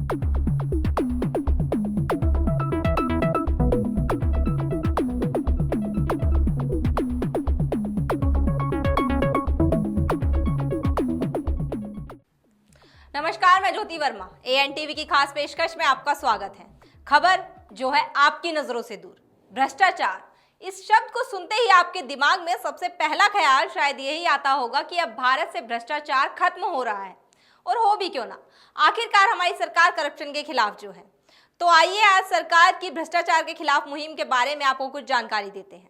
नमस्कार, मैं ज्योति वर्मा। एएनटीवी की खास पेशकश में आपका स्वागत है। खबर जो है आपकी नजरों से दूर, भ्रष्टाचार। इस शब्द को सुनते ही आपके दिमाग में सबसे पहला ख्याल शायद यही आता होगा कि अब भारत से भ्रष्टाचार खत्म हो रहा है। और हो भी क्यों ना, आखिरकार हमारी सरकार करप्शन के खिलाफ जो है। तो आइए आज सरकार की भ्रष्टाचार के खिलाफ मुहिम के बारे में आपको कुछ जानकारी देते हैं।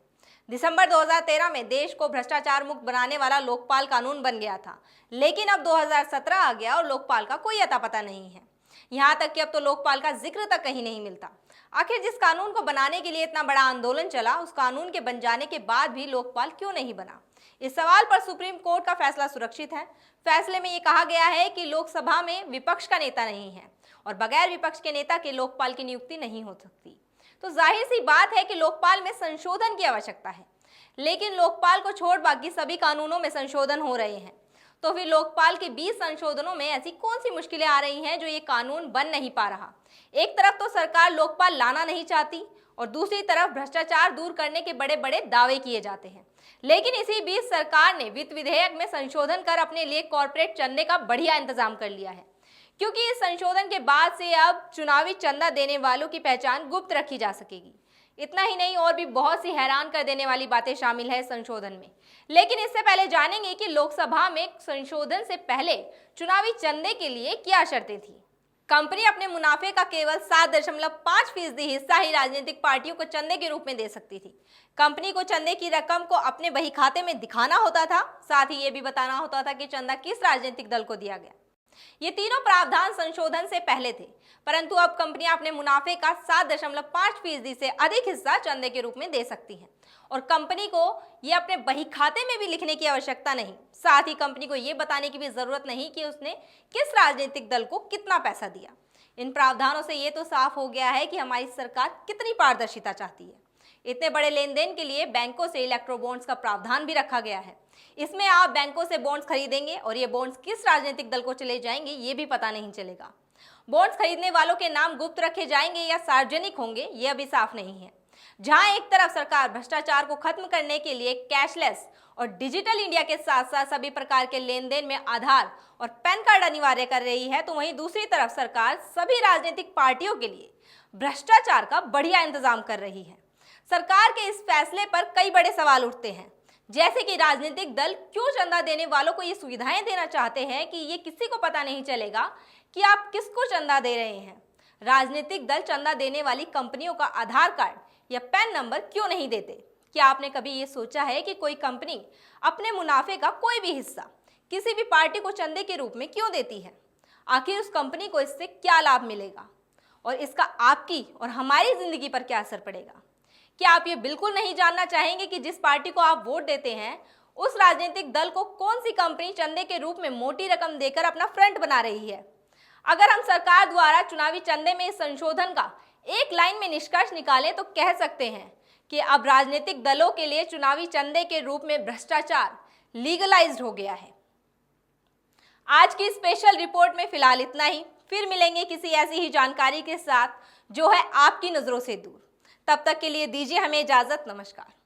दिसंबर 2013 में देश को भ्रष्टाचार मुक्त बनाने वाला लोकपाल कानून बन गया था, लेकिन अब 2017 आ गया और लोकपाल का कोई अता पता नहीं है। यहाँ तक कि अब तो लोकपाल का जिक्र तक कहीं नहीं मिलता। आखिर जिस कानून को बनाने के लिए इतना बड़ा आंदोलन चला, उस कानून के बन जाने के बाद भी लोकपाल क्यों नहीं बना? इस सवाल पर सुप्रीम कोर्ट का फैसला सुरक्षित है। फैसले में ये कहा गया है कि लोकसभा में विपक्ष का नेता नहीं है और बगैर विपक्ष के नेता के लोकपाल की नियुक्ति नहीं हो सकती। तो जाहिर सी बात है कि लोकपाल में संशोधन की आवश्यकता है, लेकिन लोकपाल को छोड़ बाकी सभी कानूनों में संशोधन हो रहे हैं। तो फिर लोकपाल के 20 संशोधनों में ऐसी कौन सी मुश्किलें आ रही हैं जो ये कानून बन नहीं पा रहा? एक तरफ तो सरकार लोकपाल लाना नहीं चाहती और दूसरी तरफ भ्रष्टाचार दूर करने के बड़े बड़े दावे किए जाते हैं। लेकिन इसी बीच सरकार ने वित्त विधेयक में संशोधन कर अपने लिए कॉर्पोरेट चंदे का बढ़िया इंतजाम कर लिया है, क्योंकि इस संशोधन के बाद से अब चुनावी चंदा देने वालों की पहचान गुप्त रखी जा सकेगी। इतना ही नहीं, और भी बहुत सी हैरान कर देने वाली बातें शामिल है संशोधन में। लेकिन इससे पहले जानेंगे कि लोकसभा में संशोधन से पहले चुनावी चंदे के लिए क्या शर्तें थी। कंपनी अपने मुनाफे का केवल 7.5% हिस्सा ही राजनीतिक पार्टियों को चंदे के रूप में दे सकती थी। कंपनी को चंदे की रकम को अपने बही खाते में दिखाना होता था, साथ ही ये भी बताना होता था कि चंदा किस राजनीतिक दल को दिया गया। ये तीनों प्रावधान संशोधन से पहले थे, परंतु अब कंपनियां अपने मुनाफे का 7.5% से अधिक हिस्सा चंदे के रूप में दे सकती हैं और कंपनी को ये अपने बही खाते में भी लिखने की आवश्यकता नहीं। साथ ही कंपनी को ये बताने की भी जरूरत नहीं कि उसने किस राजनीतिक दल को कितना पैसा दिया। इन प्रावधानों से ये तो साफ हो गया है कि हमारी सरकार कितनी पारदर्शिता चाहती है। इतने बड़े लेन देन के लिए बैंकों से इलेक्ट्रो बॉन्ड्स का प्रावधान भी रखा गया है। इसमें आप बैंकों से बॉन्ड्स खरीदेंगे और ये बॉन्ड्स किस राजनीतिक दल को चले जाएंगे ये भी पता नहीं चलेगा। बॉन्ड्स खरीदने वालों के नाम गुप्त रखे जाएंगे या सार्वजनिक होंगे ये अभी साफ नहीं है। जहां एक तरफ सरकार भ्रष्टाचार को खत्म करने के लिए कैशलेस और डिजिटल इंडिया के साथ साथ सभी प्रकार के लेन देन में आधार और पैन कार्ड अनिवार्य कर रही है, तो वहीं दूसरी तरफ सरकार सभी राजनीतिक पार्टियों के लिए भ्रष्टाचार का बढ़िया इंतजाम कर रही है। सरकार के इस फैसले पर कई बड़े सवाल उठते हैं, जैसे कि राजनीतिक दल क्यों चंदा देने वालों को ये सुविधाएं देना चाहते हैं कि ये किसी को पता नहीं चलेगा कि आप किसको चंदा दे रहे हैं। राजनीतिक दल चंदा देने वाली कंपनियों का आधार कार्ड या पैन नंबर क्यों नहीं देते? क्या आपने कभी ये सोचा है कि कोई कंपनी अपने मुनाफे का कोई भी हिस्सा किसी भी पार्टी को चंदे के रूप में क्यों देती है? आखिर उस कंपनी को इससे क्या लाभ मिलेगा और इसका आपकी और हमारी जिंदगी पर क्या असर पड़ेगा? क्या आप ये बिल्कुल नहीं जानना चाहेंगे कि जिस पार्टी को आप वोट देते हैं उस राजनीतिक दल को कौन सी कंपनी चंदे के रूप में मोटी रकम देकर अपना फ्रंट बना रही है? अगर हम सरकार द्वारा चुनावी चंदे में इस संशोधन का एक लाइन में निष्कर्ष निकालें तो कह सकते हैं कि अब राजनीतिक दलों के लिए चुनावी चंदे के रूप में भ्रष्टाचार लीगलाइज्ड हो गया है। आज की स्पेशल रिपोर्ट में फिलहाल इतना ही। फिर मिलेंगे किसी ऐसी ही जानकारी के साथ जो है आपकी नजरों से दूर। तब तक के लिए दीजिए हमें इजाजत। नमस्कार।